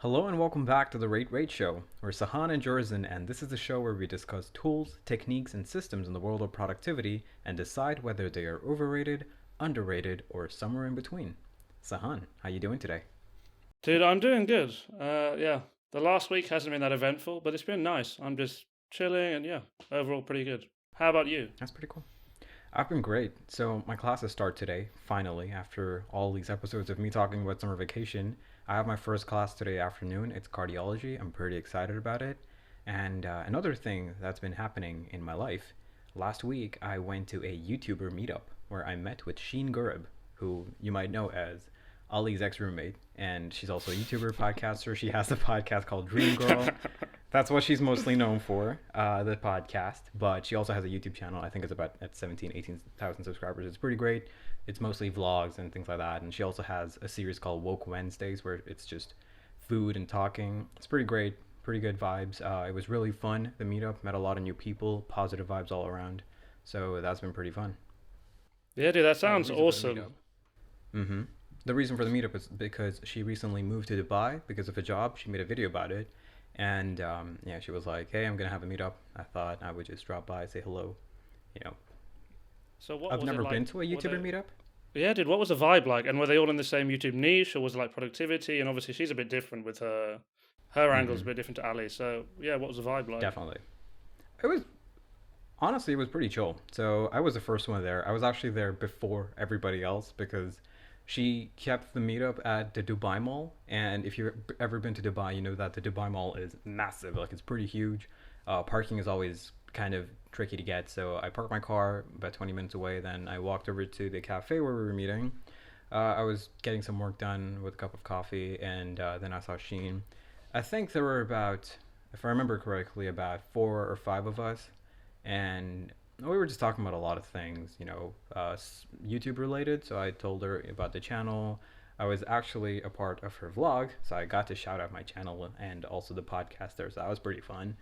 Hello and welcome back to the Rate Show. We're Sahan and Jerzen, and this is the show where we discuss tools, techniques, and systems in the world of productivity and decide whether they are overrated, underrated, or somewhere in between. Sahan, how you doing today? Dude, I'm doing good. Yeah, the last week hasn't been that eventful, but it's been nice. I'm just chilling and yeah, overall pretty good. How about you? That's pretty cool. I've been great. So my classes start today, finally, after all these episodes of me talking about summer vacation. I have my first class today afternoon. It's cardiology. I'm pretty excited about it. And another thing that's been happening in my life, last week I went to a YouTuber meetup where I met with Sheen Gurub, who you might know as Ali's ex-roommate, and she's also a YouTuber podcaster. She has a podcast called Dream Girl. That's what she's mostly known for, the podcast. But she also has a YouTube channel. I think it's about at 17, 18,000 subscribers. It's pretty great. It's mostly vlogs and things like that. And she also has a series called Woke Wednesdays where it's just food and talking. It's pretty great, pretty good vibes. It was really fun. The meetup met a lot of new people, positive vibes all around. So that's been pretty fun. Yeah, dude, that The sounds reason for the meetup. awesome. Mm-hmm. The reason for the meetup is because she recently moved to Dubai because of a job. She made a video about it, and yeah, she was like, "Hey, I'm gonna have a meetup. I thought I would just drop by, say hello." You know, So what I've was it never like? been to a Were YouTuber they? meetup. Yeah, dude, what was the vibe like? And were they all in the same YouTube niche, or was it like productivity? And obviously, she's a bit different with her angle's Mm-hmm. a bit different to Ali. So yeah, what was the vibe like? Definitely. It was honestly it was pretty chill. So I was the first one there. I was actually there before everybody else because she kept the meetup at the Dubai Mall. And if you've ever been to Dubai, you know that the Dubai Mall is massive. Like it's pretty huge. Parking is always kind of tricky to get. So I parked my car about 20 minutes away. Then I walked over to the cafe where we were meeting. I was getting some work done with a cup of coffee, and then I saw Sheen. I think there were about, if I remember correctly, about four or five of us, and we were just talking about a lot of things, YouTube related. So I told her about the channel. I was actually a part of her vlog, so I got to shout out my channel and also the podcast there. So that was pretty fun.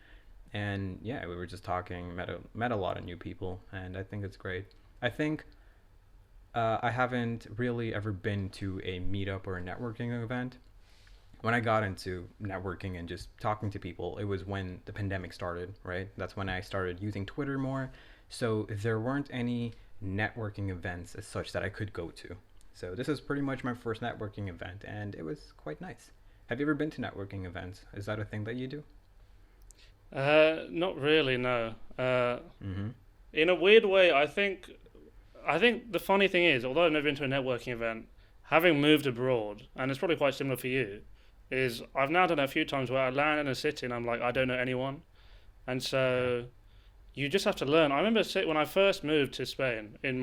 And yeah, we were just talking, met a lot of new people, and I think it's great. I think I haven't really ever been to a meetup or a networking event. When I got into networking and just talking to people, it was when the pandemic started, right? That's when I started using Twitter more. So there weren't any networking events as such that I could go to. So this is pretty much my first networking event, and it was quite nice. Have you ever been to networking events? Is that a thing that you do? Not really, no. Mm-hmm. In a weird way, I think the funny thing is, although I've never been to a networking event, having moved abroad, and it's probably quite similar for you, is I've now done it a few times where I land in a city and I'm like, I don't know anyone. And Yeah. so you just have to learn. I remember when I first moved to Spain during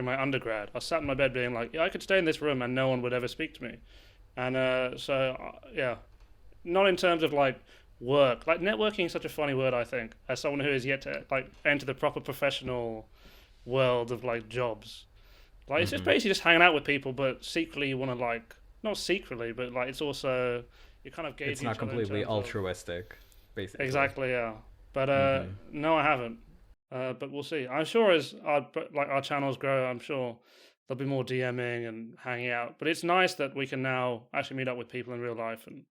my undergrad, I sat in my bed being like, yeah, I could stay in this room and no one would ever speak to me. And yeah, not in terms of like work. Like networking is such a funny word, I think, as someone who is yet to like enter the proper professional world of like jobs. Like it's just Mm-hmm. basically just hanging out with people, but secretly you want to like not secretly, but like it's also you're kind of It's gauging not each other in completely terms of altruistic, basically. exactly, yeah. But Mm-hmm. no, I haven't. But we'll see. I'm sure as our channels grow, I'm sure there'll be more DMing and hanging out. But it's nice that we can now actually meet up with people in real life and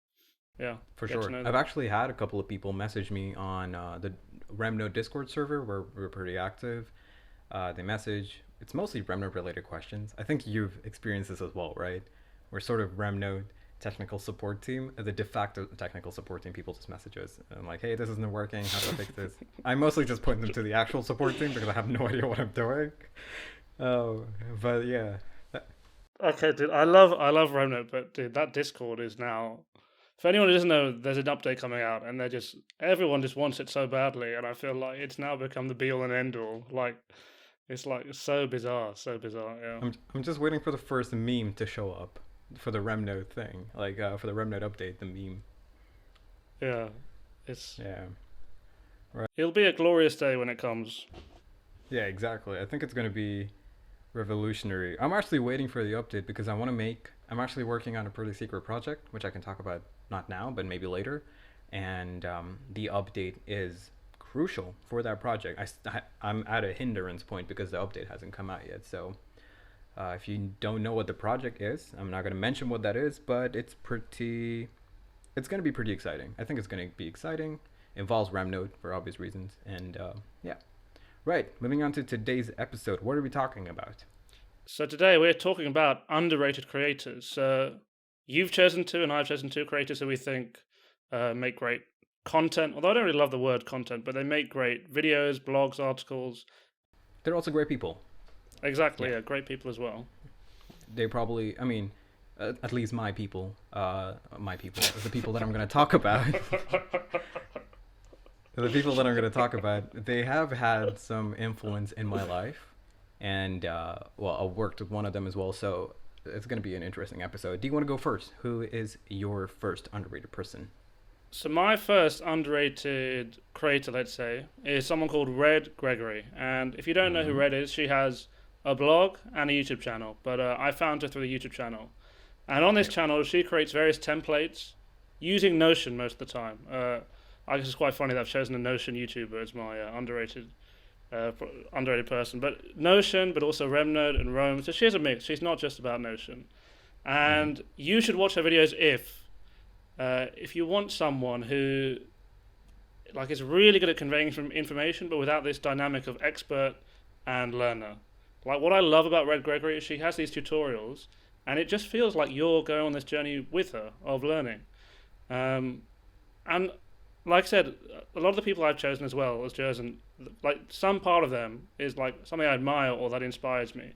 yeah, For get to sure. know I've them. actually had a couple of people message me on the Remnode Discord server where we're pretty active. They message. It's mostly Remnode related questions. I think you've experienced this as well, right? We're sort of Remnode technical support team, the de facto technical support team. People just message us. I'm like, hey, this isn't working. How do I fix this? I mostly just point them to the actual support team because I have no idea what I'm doing. Oh, but yeah. Okay, dude, I love Remnant, but dude, that Discord is now. For anyone who doesn't know, there's an update coming out, and everyone just wants it so badly, and I feel like it's now become the be all and end all. Like it's like so bizarre, so bizarre. Yeah, I'm just waiting for the first meme to show up for the Remnode thing, like for the Remnode update, the meme. yeah, it's Yeah, right. it'll be a glorious day when it comes. Yeah, exactly. I think it's gonna be revolutionary. I'm actually waiting for the update because I want to make. I'm actually working on a pretty secret project, which I can talk about not now, but maybe later. And the update is crucial for that project. I'm at a hindrance point because the update hasn't come out yet. So if you don't know what the project is, I'm not going to mention what that is, but it's going to be pretty exciting. I think it's going to be exciting. It involves Remnode for obvious reasons. And yeah. Right. Moving on to today's episode. What are we talking about? So today we're talking about underrated creators. So you've chosen two, and I've chosen two creators who we think make great content. Although I don't really love the word content, but they make great videos, blogs, articles. They're also great people. Exactly, Yeah. yeah, great people as well. They probably, I mean, at least my people, the people that I'm going to talk about, the people that I'm going to talk about, they have had some influence in my life. And, well, I've worked with one of them as well. So it's going to be an interesting episode. Do you want to go first? Who is your first underrated person? So my first underrated creator, let's say, is someone called Red Gregory. And if you don't know who Mm-hmm. Red is, she has a blog and a YouTube channel. But I found her through the YouTube channel. And on this Yeah. channel, she creates various templates using Notion most of the time. I guess it's quite funny that I've chosen a Notion YouTuber as my underrated person. But Notion, but also Remnode and Rome. So she has a mix. She's not just about Notion. Mm-hmm. And you should watch her videos if you want someone who like is really good at conveying information, but without this dynamic of expert and learner. Like what I love about Red Gregory is she has these tutorials, and it just feels like you're going on this journey with her of learning. Um, and like I said, a lot of the people I've chosen as well as Jerzen, like some part of them is like something I admire or that inspires me.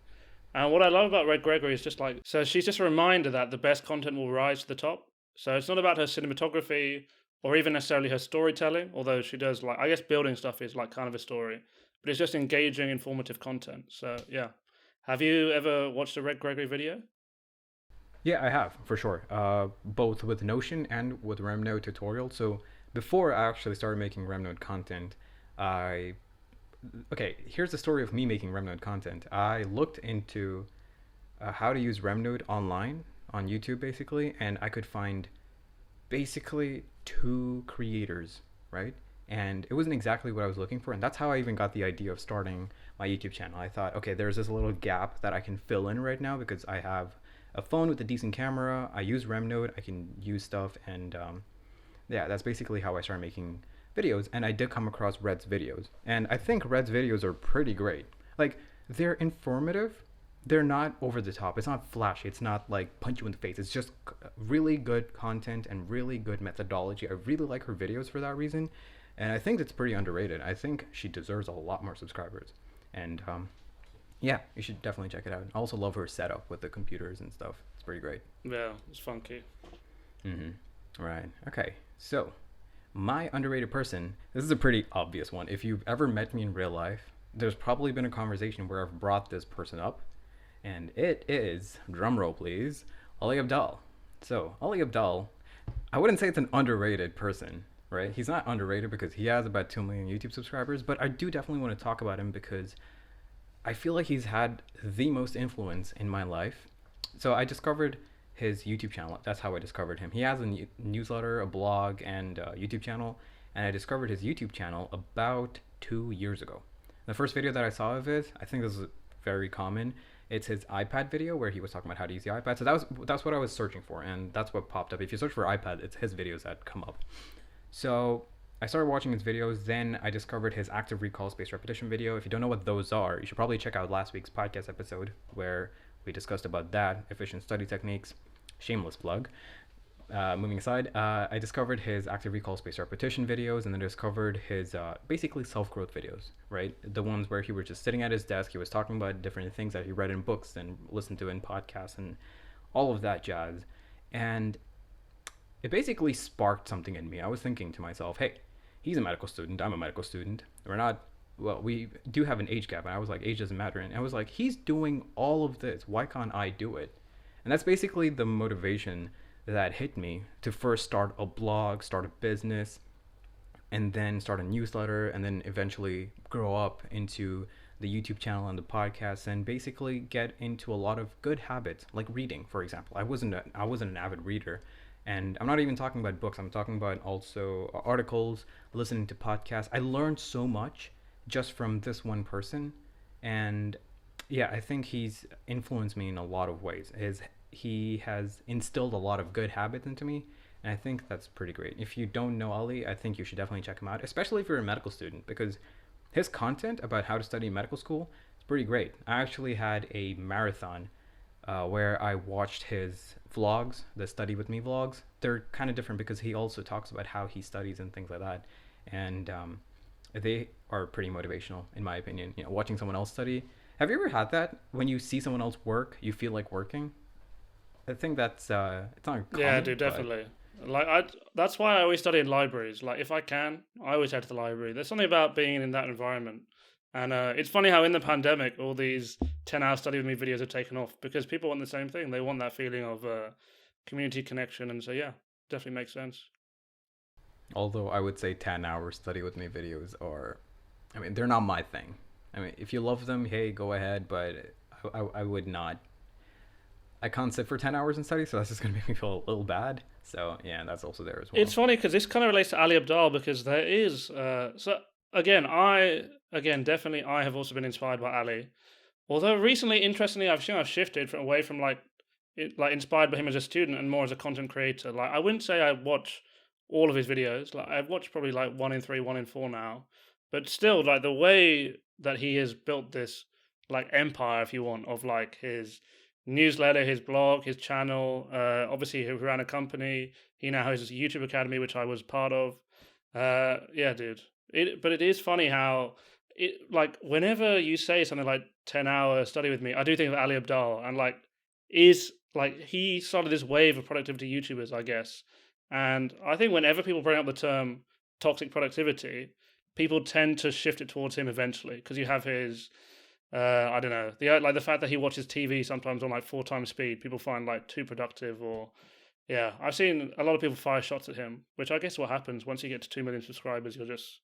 And what I love about Red Gregory is just like, so she's just a reminder that the best content will rise to the top. So it's not about her cinematography or even necessarily her storytelling, although she does like, I guess building stuff is like kind of a story, but it's just engaging, informative content. So yeah. Have you ever watched a Red Gregory video? Yeah, I have for sure. Both with Notion and with Remnode tutorial. So before I actually started making Remnode content, I okay. Here's the story of me making Remnode content. I looked into how to use Remnode online on YouTube basically, and I could find basically two creators, right? And it wasn't exactly what I was looking for, and that's how I even got the idea of starting my YouTube channel. I thought, okay, there's this little gap that I can fill in right now because I have a phone with a decent camera. I use Remnode. I can use stuff, and yeah, that's basically how I started making videos. And I did come across Red's videos, and I think Red's videos are pretty great. Like they're informative. They're not over the top. It's not flashy. It's not like punch you in the face. It's just really good content and really good methodology. I really like her videos for that reason, and I think it's pretty underrated. I think she deserves a lot more subscribers. And yeah, you should definitely check it out. I also love her setup with the computers and stuff. It's pretty great. Yeah, it's funky. Right. Okay. So, my underrated person, this is a pretty obvious one. If you've ever met me in real life, there's probably been a conversation where I've brought this person up, and it is, drumroll please, Ali Abdal. So, Ali Abdal, I wouldn't say it's an underrated person, right? He's not underrated because he has about 2 million YouTube subscribers, but I do definitely want to talk about him because I feel like he's had the most influence in my life. So I discovered his YouTube channel. That's how I discovered him. He has a newsletter, a blog, and a YouTube channel. And I discovered his YouTube channel about 2 years ago. The first video that I saw of his, I think this is very common. It's his iPad video where he was talking about how to use the iPad. So that's what I was searching for, and that's what popped up. If you search for iPad, it's his videos that come up. So I started watching his videos. Then I discovered his active recall spaced repetition video. If you don't know what those are, you should probably check out last week's podcast episode where we discussed about that, efficient study techniques. Shameless plug. Moving aside, I discovered his active recall spaced repetition videos, and then discovered his basically self-growth videos, right? The ones where he was just sitting at his desk, he was talking about different things that he read in books and listened to in podcasts and all of that jazz. And it basically sparked something in me. I was thinking to myself, hey, he's a medical student, I'm a medical student. We're not, well, we do have an age gap. And I was like, age doesn't matter. And I was like, he's doing all of this. Why can't I do it? And that's basically the motivation that hit me to first start a blog, start a business, and then start a newsletter, and then eventually grow up into the YouTube channel and the podcast, and basically get into a lot of good habits, like reading, for example. I wasn't an avid reader, and I'm not even talking about books. I'm talking about also articles, listening to podcasts. I learned so much just from this one person, and yeah, I think he's influenced me in a lot of ways. He has instilled a lot of good habits into me, And I think that's pretty great. If you don't know Ali, I think you should definitely check him out, especially if you're a medical student, because his content about how to study in medical school is pretty great. I actually had a marathon where I watched his vlogs, the study with me vlogs. They're kind of different because he also talks about how he studies and things like that, and they are pretty motivational in my opinion. You know, watching someone else study. Have you ever had that when you see someone else work, you feel like working? I think that's it's not Yeah, I common, do but definitely. That's why I always study in libraries. Like if I can, I always head to the library. There's something about being in that environment. And it's funny how in the pandemic, all these 10-hour study with me videos have taken off because people want the same thing. They want that feeling of community connection. And so, yeah, definitely makes sense. although I would say 10-hour study with me videos are, I mean, they're not my thing. I mean, if you love them, hey, go ahead, but I would not. I can't sit for 10 hours and study, so that's just going to make me feel a little bad. So, yeah, that's also there as It's well. funny because this kind of relates to Ali Abdal because there is so again definitely I have also been inspired by Ali. Although recently, interestingly, I've shifted away from like inspired by him as a student and more as a content creator. Like I wouldn't say I watch all of his videos. Like I've watched probably like one in three, one in four now. But still, like the way that he has built this like empire, if you want, of like his newsletter, his blog, his channel. Obviously, he ran a company. He now has a YouTube academy, which I was part of. Yeah, dude. But it is funny how like whenever you say something like 10-hour study with me, I do think of Ali Abdal and like is like he started this wave of productivity YouTubers, I guess. And I think whenever people bring up the term toxic productivity, people tend to shift it towards him eventually because you have his I don't know, the fact that he watches TV sometimes on like four times speed, people find like too productive or yeah, I've seen a lot of people fire shots at him, which I guess what happens once you get to 2 million subscribers, you're just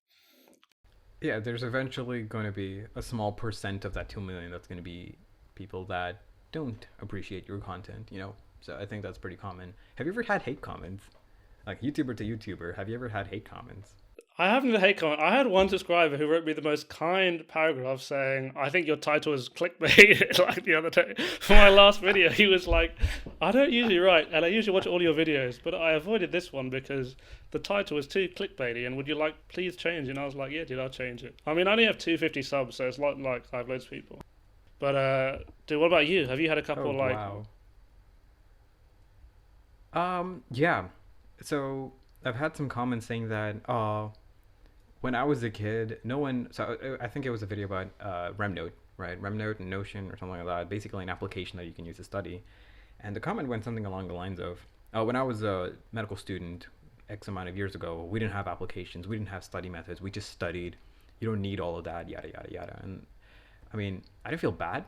Yeah, there's eventually going to be a small percent of that 2 million that's going to be people that don't appreciate your content, you know? So I think that's pretty common. Have you ever had hate comments? Like YouTuber to YouTuber, have you ever had hate comments? I haven't had a hate comment. I had one subscriber who wrote me the most kind paragraph saying, I think your title is clickbait, like the other day. For my last video, he was like, I don't usually write, and I usually watch all your videos, but I avoided this one because the title was too clickbaity, and would you like, please change it? And I was like, yeah, dude, I'll change it. I mean, I only have 250 subs, so it's not like I have loads of people. But, dude, what about you? Have you had a Oh, couple, like, wow. Yeah. So I've had some comments saying that, when I was a kid, no one. So I think it was a video about RemNote, right? RemNote and Notion or something like that. Basically, an application that you can use to study. And the comment went something along the lines of, when I was a medical student X amount of years ago, we didn't have applications, we didn't have study methods, we just studied. You don't need all of that, yada yada yada. And I mean, I didn't feel bad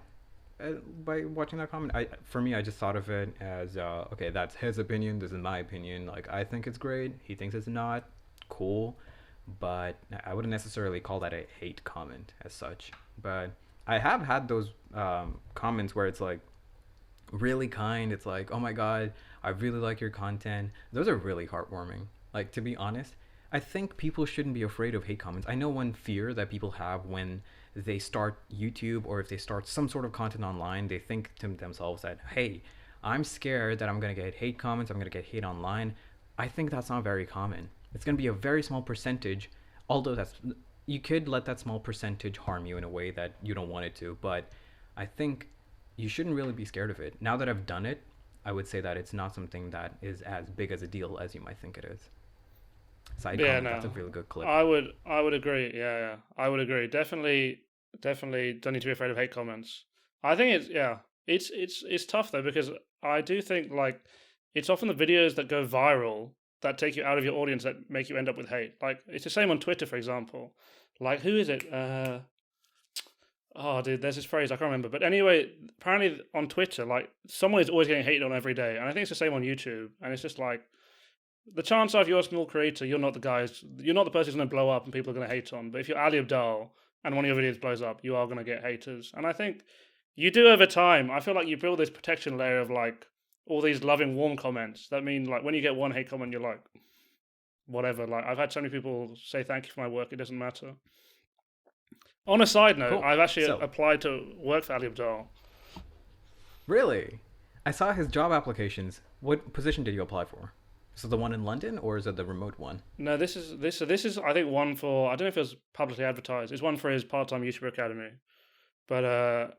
by watching that comment. For me, I just thought of it as, okay, that's his opinion. This is my opinion. Like, I think it's great. He thinks it's not. Cool, but I wouldn't necessarily call that a hate comment as such. But I have had those comments where it's like really kind. It's like, oh my god, I really like your content. Those are really heartwarming. Like, to be honest, I think people shouldn't be afraid of hate comments. I know one fear that people have when they start YouTube or if they start some sort of content online, they think to themselves that, hey, I'm scared that I'm going to get hate comments, I'm going to get hate online. I think that's not very common. It's going to be a very small percentage, although that's, you could let that small percentage harm you in a way that you don't want it to, but I think you shouldn't really be scared of it. Now that I've done it, I would say that it's not something that is as big as a deal as you might think it is. Side yeah, comment, that's a no. really good clip. I would agree. Yeah, yeah. I would agree. Definitely don't need to be afraid of hate comments. I think it's yeah. It's tough though because I do think like it's often the videos that go viral that take you out of your audience that make you end up with hate. Like it's the same on Twitter, for example. Like who is it? Oh, dude, there's this phrase I can't remember. But anyway, apparently on Twitter, like someone is always getting hated on every day, and I think it's the same on YouTube. And it's just like the chance of you're a small creator, you're not the person who's going to blow up and people are going to hate on. But if you're Ali Abdal and one of your videos blows up, you are going to get haters. And I think you do over time. I feel like you build this protection layer of like all these loving, warm comments. That mean like when you get one hate comment, you're like, whatever. Like I've had so many people say thank you for my work. It doesn't matter. On a side note, Cool. I've actually So, applied to work for Ali Abdal. really? I saw his job applications. What position did you apply for? Is it the one in London or is it the remote one? No, this is I think one for, I don't know if it was publicly advertised. It's one for his part-time YouTuber academy. But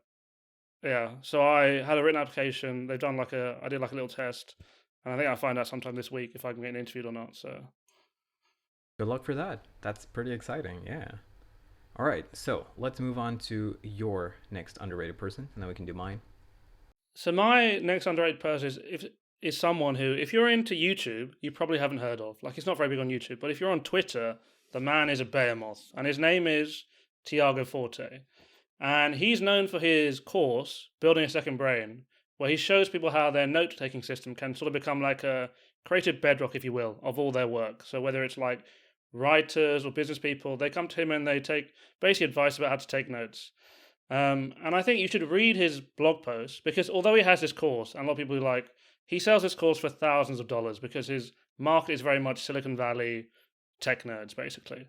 yeah, so I had a written application. They've done like I did like a little test, and I think I'll find out sometime this week if I can get interviewed or not. So Good luck for that. That's pretty exciting. Yeah. All right. So let's move on to your next underrated person, and then we can do mine. my next underrated person is someone who, if you're into YouTube, you probably haven't heard of. Like, it's not very big on YouTube, but if you're on Twitter, the man is a behemoth, and his name is Tiago Forte. And he's known for his course, Building a Second Brain, where he shows people how their note taking system can sort of become like a creative bedrock, if you will, of all their work. So whether it's like writers or business people, they come to him and they take basically advice about how to take notes. And I think you should read his blog post because although he has this course, and a lot of people like, he sells this course for thousands of dollars because his market is very much Silicon Valley tech nerds, basically.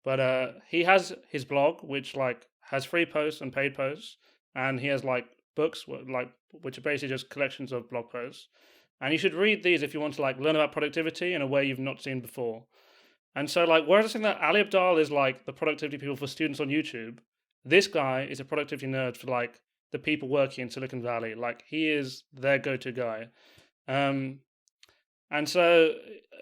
But he has his blog, which like has free posts and paid posts, and he has like books, like which are basically just collections of blog posts. And you should read these if you want to like learn about productivity in a way you've not seen before. And so, like, whereas I think that Ali Abdal is like the productivity people for students on YouTube, this guy is a productivity nerd for like the people working in Silicon Valley. Like, he is their go-to guy. Um, and so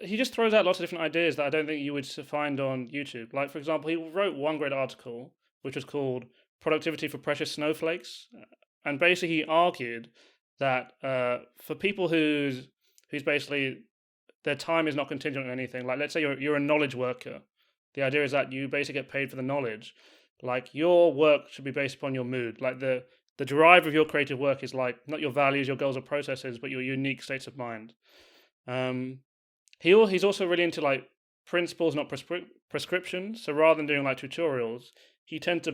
he just throws out lots of different ideas that I don't think you would find on YouTube. Like, for example, he wrote one great article which was called "Productivity for Precious Snowflakes," and basically he argued that for people who's basically their time is not contingent on anything. Like, let's say you're a knowledge worker. The idea is that you basically get paid for the knowledge. Like, your work should be based upon your mood. Like, the drive of your creative work is like not your values, your goals, or processes, but your unique states of mind. Um, he's also really into like principles, not prescriptions. So rather than doing like tutorials, he tends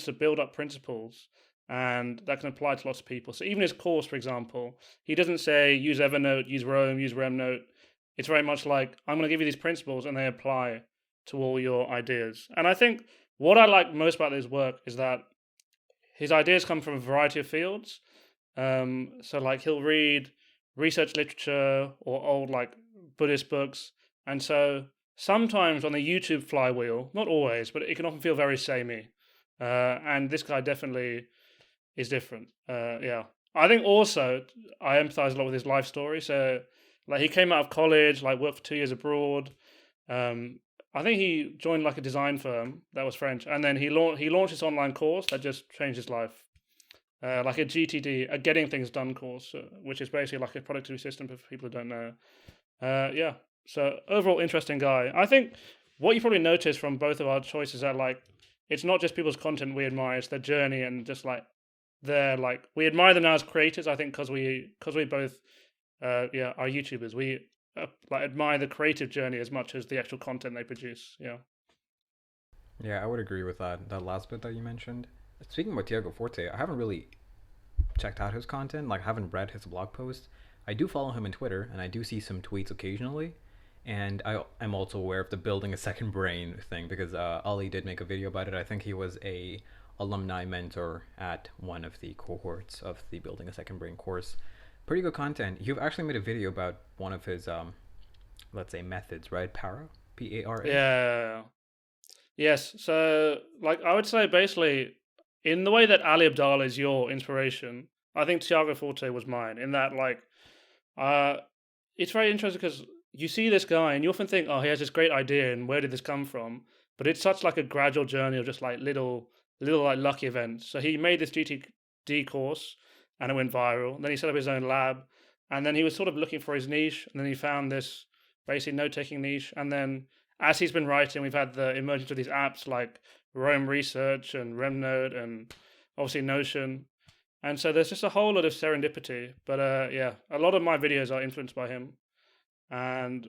to build up principles, and that can apply to lots of people. So even his course, for example, he doesn't say use Evernote, use Roam, use RemNote. It's very much like, I'm going to give you these principles and they apply to all your ideas. And I think what I like most about his work is that his ideas come from a variety of fields. So like he'll read research literature or old like Buddhist books. And so sometimes on the YouTube flywheel, not always, but it can often feel very samey. And this guy definitely is different. Yeah. I think also I empathize a lot with his life story. So like he came out of college, like worked for 2 years abroad. I think he joined like a design firm that was French, and then he launched this online course that just changed his life. Like a GTD, a Getting Things Done course, which is basically like a productivity system for people who don't know. Yeah. So overall, interesting guy. I think what you probably noticed from both of our choices is that like it's not just people's content we admire; it's their journey and just like they're like we admire them now as creators. I think because we both yeah are YouTubers. We like admire the creative journey as much as the actual content they produce. Yeah. Yeah, I would agree with that last bit that you mentioned. Speaking about Tiago Forte, I haven't really checked out his content. Like, I haven't read his blog post. I do follow him on Twitter, and I do see some tweets occasionally. And I'm also aware of the building a second brain thing because Ali did make a video about it. I think he was a alumni mentor at one of the cohorts of the building a second brain course. Pretty good content. You've actually made a video about one of his let's say methods, right? Para. Yeah. Yes. So like I would say basically in the way that Ali Abdal is your inspiration, I think Tiago Forte was mine. In that like uh it's very interesting because you see this guy and you often think, oh, he has this great idea and where did this come from? But it's such like a gradual journey of just like little like lucky events. So he made this GTD course and it went viral. And then he set up his own lab, and then he was sort of looking for his niche, and then he found this basically note-taking niche. And then as he's been writing, we've had the emergence of these apps like Roam Research and RemNote and obviously Notion. And so there's just a whole lot of serendipity. But yeah, a lot of my videos are influenced by him. And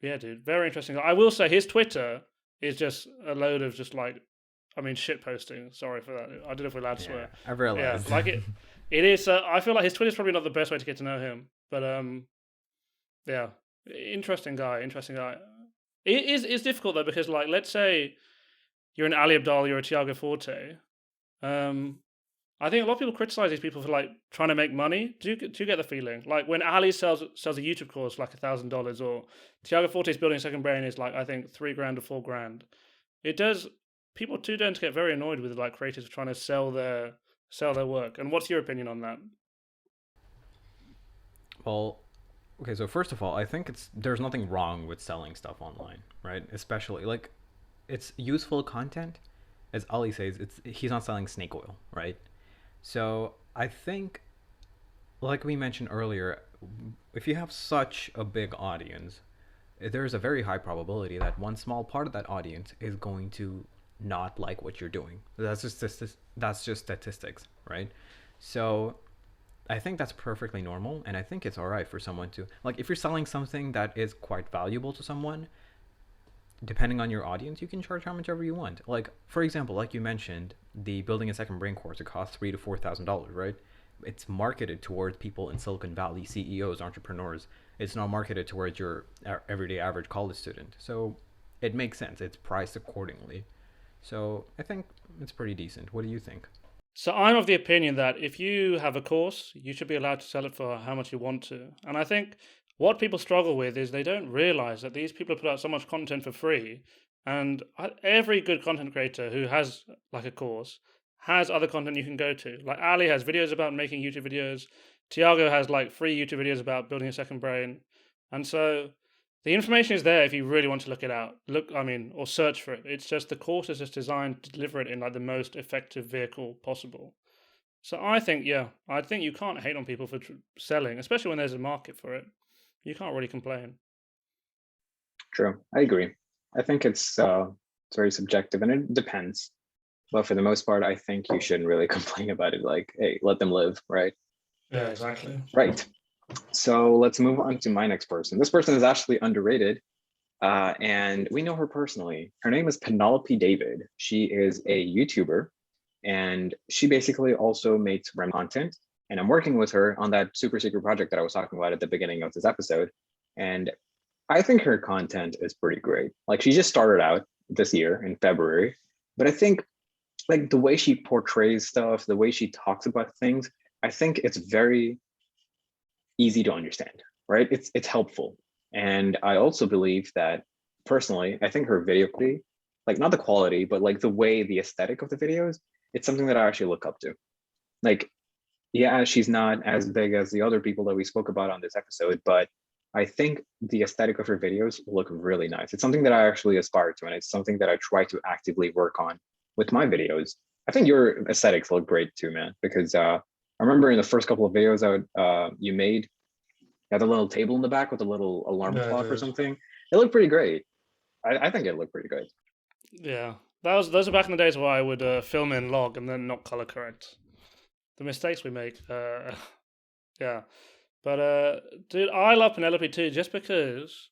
yeah, dude, very interesting. I will say his Twitter is just a load of just like, I mean, shit posting. Sorry for that. I don't know if we're allowed to Yeah, swear. I've Yeah, realized. like it. It is. I feel like his Twitter's probably not the best way to get to know him, but yeah, interesting guy. Interesting guy. It's difficult though because like let's say you're an Ali Abdal, you're a Tiago Forte. Um, I think a lot of people criticize these people for like trying to make money. Do you get the feeling like when Ali sells a YouTube course for like $1,000, or Tiago Forte's building a second brain is like I think 3 grand or 4 grand. It does. People too tend to get very annoyed with like creators trying to sell their work. And what's your opinion on that? Well, okay, so first of all, I think there's nothing wrong with selling stuff online, right? Especially like it's useful content. As Ali says, it's he's not selling snake oil, right? So I think, like we mentioned earlier, if you have such a big audience, there's a very high probability that one small part of that audience is going to not like what you're doing. That's just statistics, right? So I think that's perfectly normal, and I think it's all right for someone to like if you're selling something that is quite valuable to someone, depending on your audience, you can charge how much ever you want. Like for example, like you mentioned, the building a second brain course, it costs $3,000 to $4,000, right? It's marketed towards people in Silicon Valley, CEOs, entrepreneurs. It's not marketed towards your everyday average college student. So it makes sense. It's priced accordingly. So I think it's pretty decent. What do you think? So I'm of the opinion that if you have a course, you should be allowed to sell it for how much you want to. And I think what people struggle with is they don't realize that these people put out so much content for free. And every good content creator who has like a course has other content you can go to. Like Ali has videos about making YouTube videos. Tiago has like free YouTube videos about building a second brain. And so the information is there if you really want to look it out. Or search for it. It's just the course is just designed to deliver it in like the most effective vehicle possible. So I think you can't hate on people for selling, especially when there's a market for it. You can't really complain. True. I agree. I think it's very subjective and it depends. But for the most part, I think you shouldn't really complain about it. Like, hey, let them live, right? Yeah, exactly. Right. So let's move on to my next person. This person is actually underrated, and we know her personally. Her name is Penelope David. She is a YouTuber, and she basically also makes REM content. And I'm working with her on that super secret project that I was talking about at the beginning of this episode. And I think her content is pretty great. Like she just started out this year in February, but I think like the way she portrays stuff, the way she talks about things, I think it's very easy to understand, right? It's helpful. And I also believe that personally, I think her video quality, like not the quality, but like the way the aesthetic of the videos, it's something that I actually look up to. Like, yeah, she's not as big as the other people that we spoke about on this episode, but I think the aesthetic of her videos look really nice. It's something that I actually aspire to, and it's something that I try to actively work on with my videos. I think your aesthetics look great too, man, because I remember in the first couple of videos you made, you had a little table in the back with a little alarm Yeah, it clock or is. something. It looked pretty great. I think it looked pretty good. Yeah, those are back in the days where I would film in log and then not color correct. The mistakes we make. Yeah, but dude, I love Penelope too, just because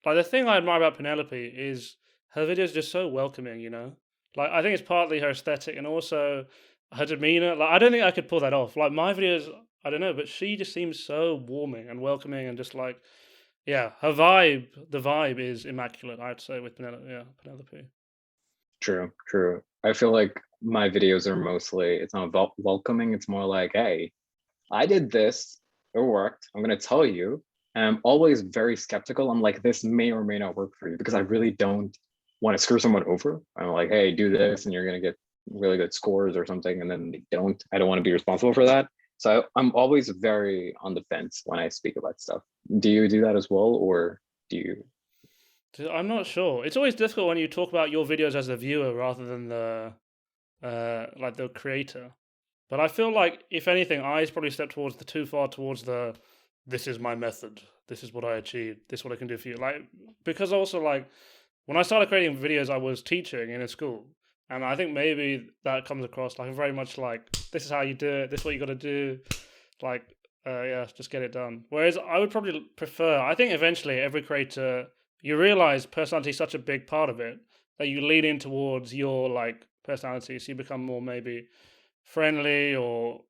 like the thing I admire about Penelope is her videos are just so welcoming. Like I think it's partly her aesthetic and also her demeanor. Like I don't think I could pull that off. Like my videos, I don't know, but she just seems so warming and welcoming and just like yeah, the vibe is immaculate. I'd say with Penelope. Yeah, Penelope. True, true. I feel like my videos are mostly, it's not welcoming. It's more like, hey, I did this, it worked. I'm going to tell you. And I'm always very skeptical. I'm like, this may or may not work for you because I really don't want to screw someone over. I'm like, hey, do this and you're going to get really good scores or something. And then they don't. I don't want to be responsible for that. So I'm always very on the fence when I speak about stuff. Do you do that as well? Or do you? Dude, I'm not sure. It's always difficult when you talk about your videos as the viewer rather than the like the creator. But I feel like if anything, I probably step towards the too far towards the this is my method. This is what I achieved. This is what I can do for you. Like because also like when I started creating videos, I was teaching in a school, and I think maybe that comes across like very much like this is how you do it. This is what you got to do. Like yeah, just get it done. Whereas I would probably prefer. I think eventually every creator you realize personality is such a big part of it that you lean in towards your like personality, so you become more maybe friendly or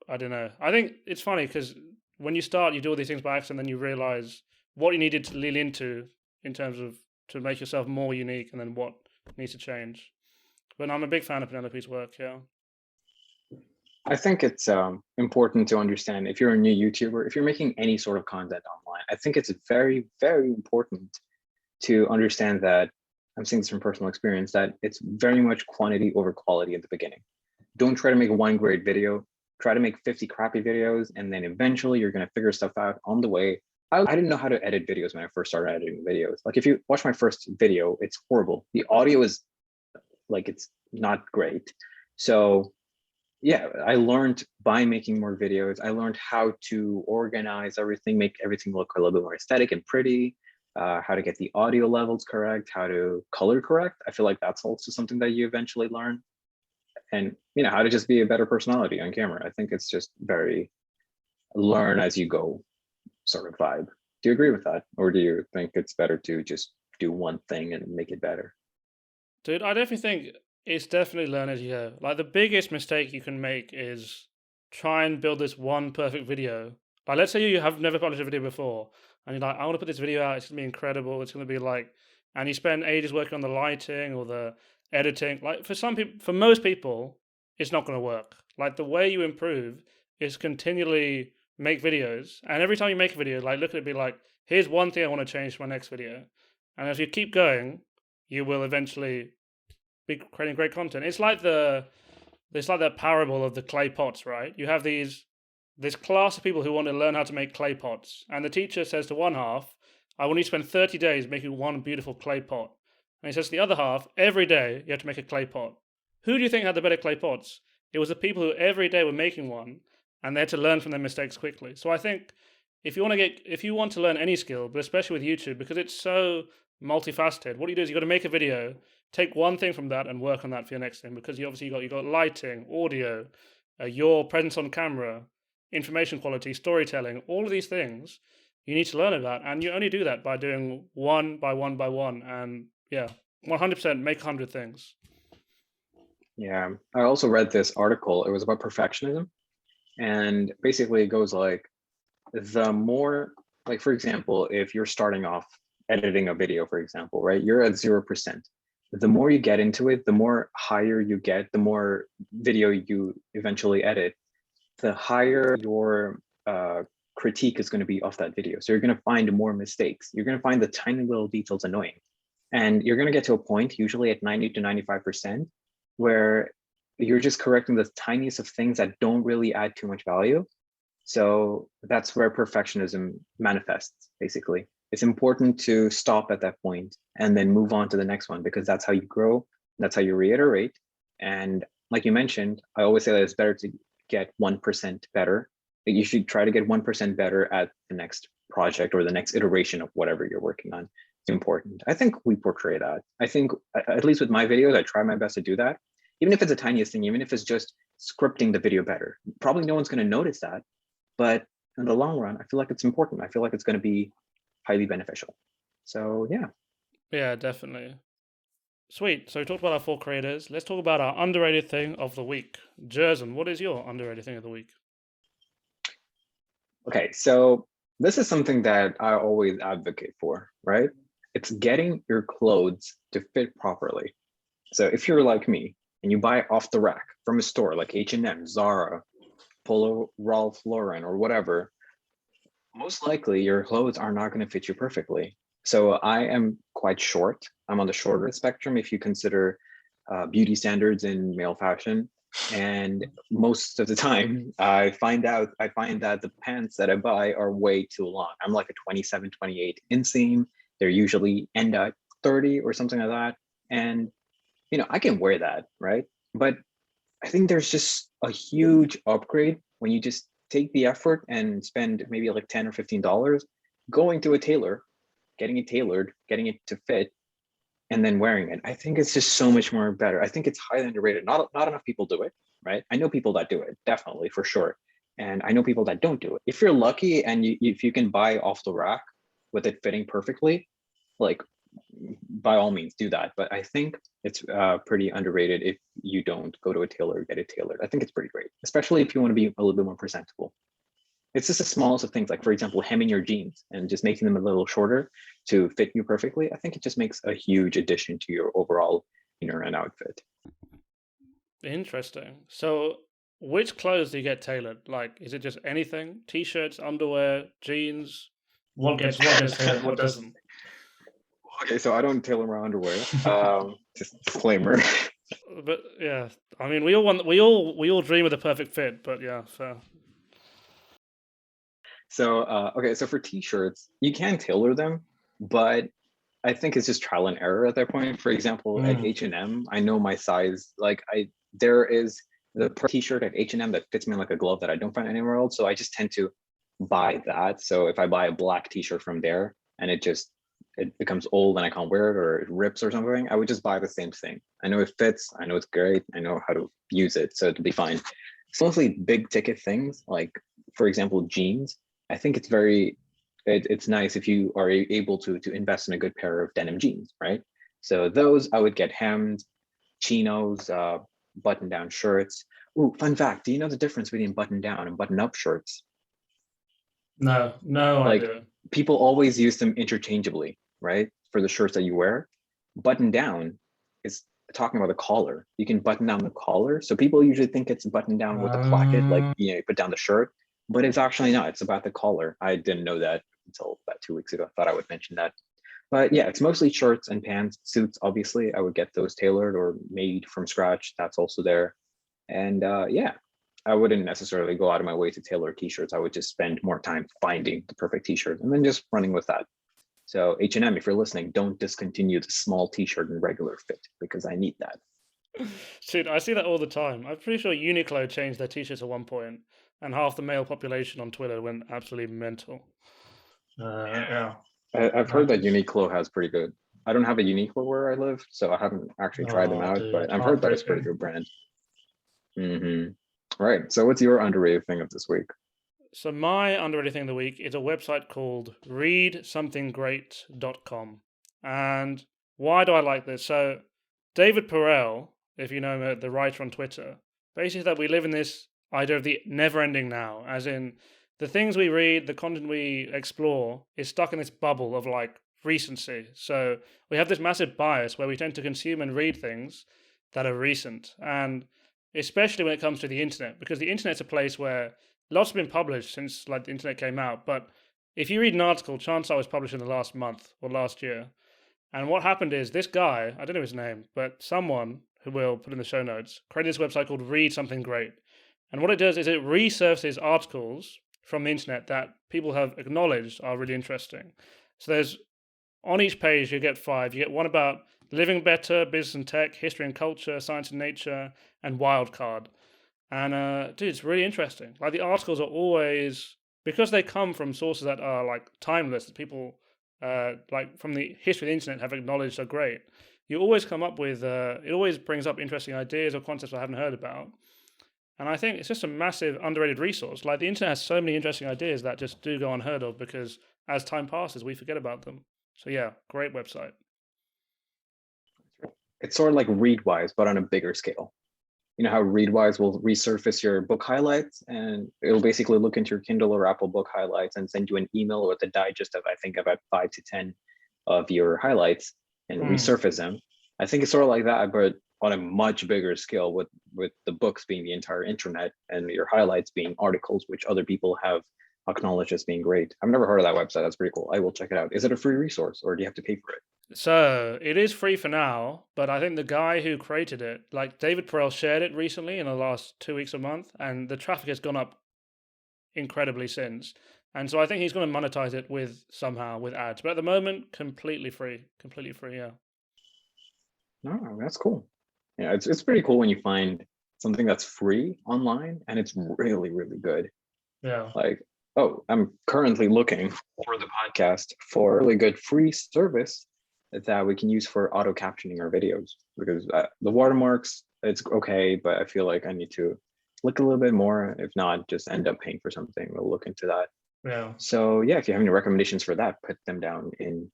I don't know. I think it's funny because when you start, you do all these things by accident, then you realize what you needed to lean into in terms of to make yourself more unique, and then what needs to change. But I'm a big fan of Penelope's work. Yeah, I think it's important to understand if you're a new YouTuber, if you're making any sort of content online, I think it's very, very important to understand that I'm saying this from personal experience, that it's very much quantity over quality at the beginning. Don't try to make one great video, try to make 50 crappy videos, and then eventually you're going to figure stuff out on the way. I didn't know how to edit videos when I first started editing videos. Like if you watch my first video, it's horrible. The audio is like, it's not great. So yeah, I learned by making more videos. I learned how to organize everything, make everything look a little bit more aesthetic and pretty, how to get the audio levels correct, how to color correct. I feel like that's also something that you eventually learn. And how to just be a better personality on camera. I think it's just very learn as you go sort of vibe. Do you agree with that? Or do you think it's better to just do one thing and make it better? Dude, I definitely think it's definitely learn as you go. Like the biggest mistake you can make is try and build this one perfect video. Like let's say you have never published a video before and you're like, I want to put this video out, it's gonna be incredible, it's gonna be like, and you spend ages working on the lighting or the editing. Like for some people, for most people, it's not gonna work. Like the way you improve is continually make videos, and every time you make a video, like look at it, be like, here's one thing I want to change for my next video. And if you keep going, you will eventually be creating great content. It's like that parable of the clay pots, right? You have this class of people who want to learn how to make clay pots, and the teacher says to one half, "I want you to spend 30 days making one beautiful clay pot," and he says to the other half, "Every day you have to make a clay pot." Who do you think had the better clay pots? It was the people who every day were making one, and they had to learn from their mistakes quickly. So I think if you want to learn any skill, but especially with YouTube, because it's so multifaceted, what you do is you got to make a video, take one thing from that, and work on that for your next thing. Because you got lighting, audio, your presence on camera, information quality, storytelling, all of these things you need to learn about, and you only do that by doing one by one by one. And yeah, 100% make 100 things. Yeah, I also read this article. It was about perfectionism. And basically, it goes like, the more, like, for example, if you're starting off editing a video, for example, right, you're at 0%. The more you get into it, the more higher you get, the more video you eventually edit, the higher your critique is going to be of that video. So you're going to find more mistakes. You're going to find the tiny little details annoying. And you're going to get to a point, usually at 90 to 95%, where you're just correcting the tiniest of things that don't really add too much value. So that's where perfectionism manifests, basically. It's important to stop at that point and then move on to the next one, because that's how you grow, that's how you reiterate. And like you mentioned, I always say that it's better to get 1% better. That you should try to get 1% better at the next project or the next iteration of whatever you're working on. It's important. I think we portray that. I think, at least with my videos, I try my best to do that. Even if it's the tiniest thing, even if it's just scripting the video better. Probably no one's going to notice that, but in the long run, I feel like it's important. I feel like it's going to be highly beneficial. So yeah. Yeah, definitely. Sweet. So we talked about our 4 creators. Let's talk about our underrated thing of the week. Jerzen, what is your underrated thing of the week? Okay, so this is something that I always advocate for, right? It's getting your clothes to fit properly. So if you're like me and you buy off the rack from a store like H&M, Zara, Polo, Ralph Lauren, or whatever, most likely your clothes are not going to fit you perfectly. So I am quite short. I'm on the shorter spectrum if you consider beauty standards in male fashion. And most of the time, I find that the pants that I buy are way too long. I'm like a 27, 28 inseam. They're usually end at 30 or something like that. And I can wear that, right? But I think there's just a huge upgrade when you just take the effort and spend maybe like $10 or $15 going to a tailor, getting it tailored, getting it to fit, and then wearing it. I think it's just so much more better. I think it's highly underrated. Not enough people do it, right? I know people that do it, definitely, for sure. And I know people that don't do it. If you're lucky and if you can buy off the rack with it fitting perfectly, like, by all means do that. But I think it's pretty underrated if you don't go to a tailor or get it tailored. I think it's pretty great, especially if you want to be a little bit more presentable. It's just the smallest of things, like, for example, hemming your jeans and just making them a little shorter to fit you perfectly. I think it just makes a huge addition to your overall inner and outfit. Interesting. So which clothes do you get tailored? Like, is it just anything? T-shirts, underwear, jeans? What gets tailored? What doesn't? Okay, so I don't tailor my underwear. Just disclaimer. But yeah, I mean, we all dream of the perfect fit. But yeah, fair. So okay, so for t-shirts, you can tailor them, but I think it's just trial and error at that point. For example, at H&M, I know my size. Like there is the t-shirt at H&M that fits me like a glove that I don't find anywhere else. So I just tend to buy that. So if I buy a black t-shirt from there and it becomes old and I can't wear it or it rips or something, I would just buy the same thing. I know it fits. I know it's great. I know how to use it, so it'll be fine. It's mostly big ticket things, like for example, jeans. I think it's nice if you are able to invest in a good pair of denim jeans, right? So those I would get hemmed, chinos, button-down shirts. Ooh, fun fact, do you know the difference between button-down and button-up shirts? No, no Like idea. people always use them interchangeably, right? For the shirts that you wear. Button-down is talking about the collar. You can button down the collar. So people usually think it's button down with a placket, like you put down the shirt, but it's actually not. It's about the collar. I didn't know that until about 2 weeks ago. I thought I would mention that. But yeah, it's mostly shirts and pants. Suits, obviously, I would get those tailored or made from scratch. That's also there. And yeah, I wouldn't necessarily go out of my way to tailor t-shirts. I would just spend more time finding the perfect t-shirt and then just running with that. So H&M, if you're listening, don't discontinue the small t-shirt and regular fit because I need that. Dude, I see that all the time. I'm pretty sure Uniqlo changed their t-shirts at one point, and half the male population on Twitter went absolutely mental. Yeah. I've heard that Uniqlo has pretty good. I don't have a Uniqlo where I live, so I haven't actually tried them out, Dude, but I've heard that it's a pretty good brand. Right. So what's your underrated thing of this week? So my underrated thing of the week is a website called readsomething.great.com. And why do I like this? So David Perel, if you know him, the writer on Twitter, basically that we live in this idea of the never-ending now, as in the things we read, the content we explore is stuck in this bubble of like recency. So we have this massive bias where we tend to consume and read things that are recent. And especially when it comes to the internet, because the internet's a place where lots have been published since like the internet came out. But if you read an article, chances are it was published in the last month or last year. And what happened is this guy, I don't know his name, but someone who we'll put in the show notes, created this website called Read Something Great. And what it does is it resurfaces articles from the internet that people have acknowledged are really interesting. So there's on each page you get 5. You get one about living better, business and tech, history and culture, science and nature, and wildcard. And dude, it's really interesting. Like the articles are always, because they come from sources that are like timeless, that people like from the history of the internet have acknowledged are great. You always come up with it always brings up interesting ideas or concepts I haven't heard about. And I think it's just a massive underrated resource. Like the internet has so many interesting ideas that just do go unheard of because as time passes, we forget about them. So yeah, great website. It's sort of like Readwise, but on a bigger scale. You know how Readwise will resurface your book highlights and it'll basically look into your Kindle or Apple book highlights and send you an email with a digest of, I think, about 5 to 10 of your highlights and resurface them. I think it's sort of like that, but on a much bigger scale with the books being the entire internet and your highlights being articles, which other people have acknowledged as being great. I've never heard of that website. That's pretty cool. I will check it out. Is it a free resource or do you have to pay for it? So it is free for now, but I think the guy who created it, like David Perel, shared it recently in the last 2 weeks, a month, and the traffic has gone up incredibly since. And so I think he's going to monetize it with somehow with ads. But at the moment, completely free. Completely free, yeah. No, that's cool. Yeah, it's pretty cool when you find something that's free online and it's really, really good. Yeah. Like, oh, I'm currently looking for the podcast for a really good free service that we can use for auto captioning our videos because the watermarks, it's okay, but I feel like I need to look a little bit more. If not, just end up paying for something. We'll look into that. Yeah. So yeah, if you have any recommendations for that, put them down in,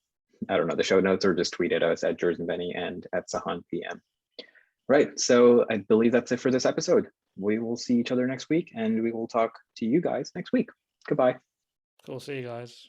I don't know, the show notes or just tweet at us at Jerzen Benny and at Sahan PM. Right. So I believe that's it for this episode. We will see each other next week and we will talk to you guys next week. Goodbye. Cool. See you guys.